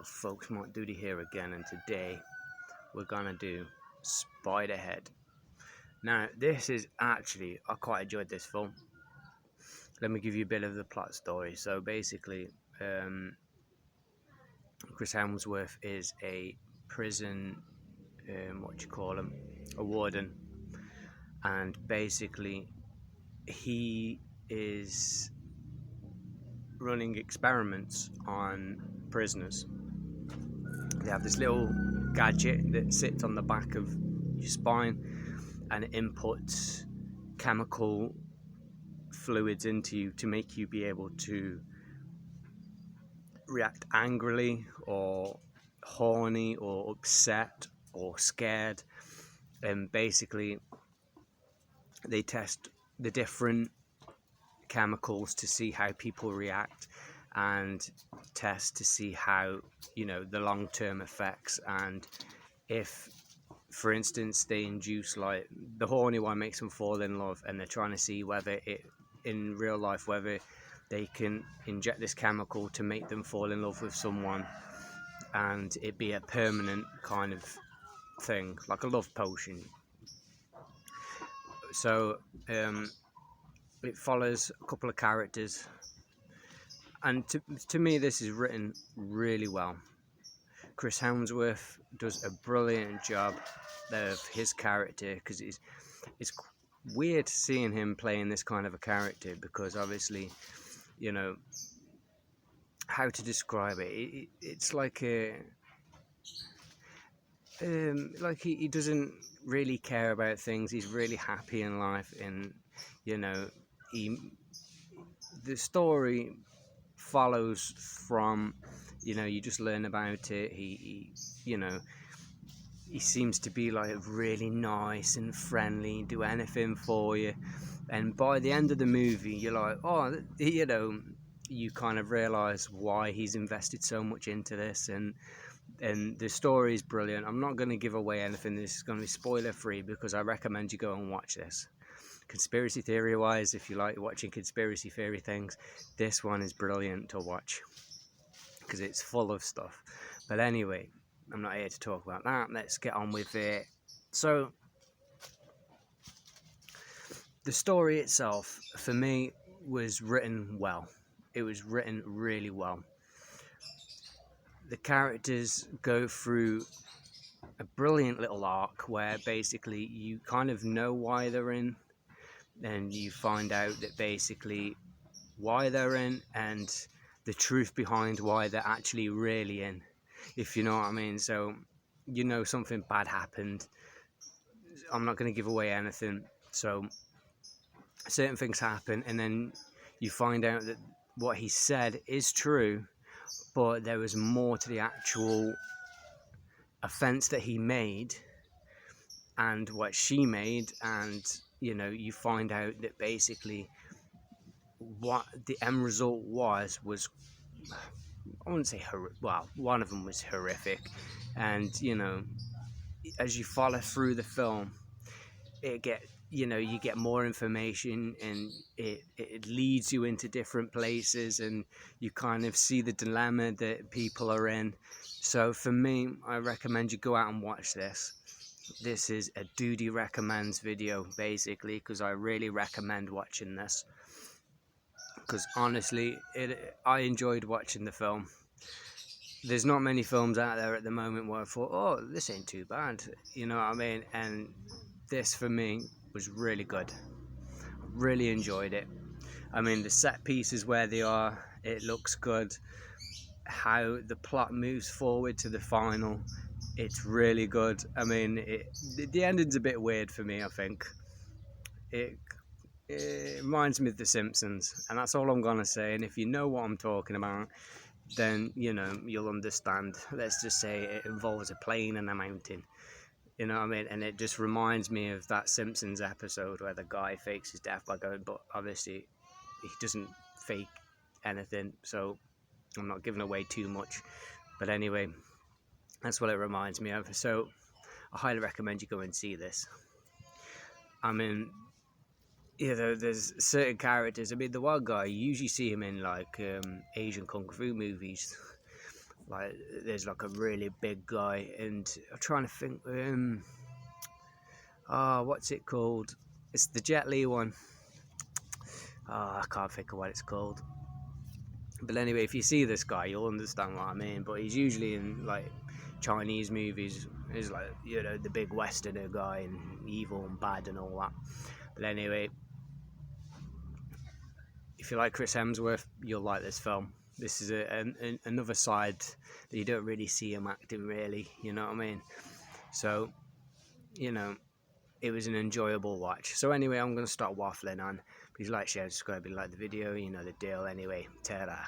Hello folks, Mark Duty here again, and today we're gonna do Spiderhead. Now this is actually, I quite enjoyed this film. Let me give you a bit of the plot story. So basically, Chris Hemsworth is a prison, a warden, and basically he is running experiments on prisoners. They have this little gadget that sits on the back of your spine and it inputs chemical fluids into you to make you be able to react angrily or horny or upset or scared. And basically they test the different chemicals to see how people react and test to see how, the long-term effects, and if, for instance, they induce, like, the horny one makes them fall in love, and they're trying to see whether it, in real life, whether they can inject this chemical to make them fall in love with someone and it be a permanent kind of thing, like a love potion. So it follows a couple of characters, and to me this is written really well. Chris Hemsworth does a brilliant job of his character, because it's weird seeing him playing this kind of a character, because obviously, how to describe it, it's like he doesn't really care about things. He's really happy in life, and the story follows from, you just learn about it. He seems to be like really nice and friendly, do anything for you, and by the end of the movie you're like, oh, you kind of realize why he's invested so much into this, and the story is brilliant. I'm not going to give away anything. This is going to be spoiler free, because I recommend you go and watch this. Conspiracy theory wise, if you like watching conspiracy theory things, this one is brilliant to watch, because it's full of stuff. But anyway, I'm not here to talk about that. Let's get on with it. So the story itself, for me, was written well. It was written really well. The characters go through a brilliant little arc where basically you kind of know why they're in, and you find out that basically why they're in, and the truth behind why they're actually really in, if you know what I mean. So something bad happened. I'm not going to give away anything. So certain things happen, and then you find out that what he said is true, but there was more to the actual offense that he made and what she made. And you find out that basically what the end result was, I wouldn't say well, one of them was horrific. And as you follow through the film, you get more information, and it leads you into different places, and you kind of see the dilemma that people are in. So for me, I recommend you go out and watch this. This is a Duty recommends video, basically, because I really recommend watching this, because honestly I enjoyed watching the film. There's not many films out there at the moment where I thought, oh, this ain't too bad, you know what I mean? And this for me was really good. Really enjoyed it. I mean, the set pieces where they are, it looks good. How the plot moves forward to the final, it's really good. I mean, the ending's a bit weird for me, I think. It reminds me of The Simpsons, and that's all I'm gonna say. And if you know what I'm talking about, then you'll understand. Let's just say it involves a plane and a mountain. You know what I mean? And it just reminds me of that Simpsons episode where the guy fakes his death by going, but obviously he doesn't fake anything, so I'm not giving away too much. But anyway, that's what it reminds me of. So I highly recommend you go and see this. I mean, there's certain characters. I mean, the one guy, you usually see him in like Asian kung fu movies, Like there's like a really big guy, and I'm trying to think. What's it called? It's the Jet Li one. I can't think of what it's called. But anyway, if you see this guy, you'll understand what I mean. But he's usually in like Chinese movies. He's like, you know, the big Westerner guy and evil and bad and all that. But anyway, if you like Chris Hemsworth, you'll like this film. This is another side that you don't really see him acting, really. You know what I mean? So, you know, it was an enjoyable watch. So anyway, I'm going to start waffling on. Please like, share, subscribe if you like the video. You know the deal. Anyway, ta-da.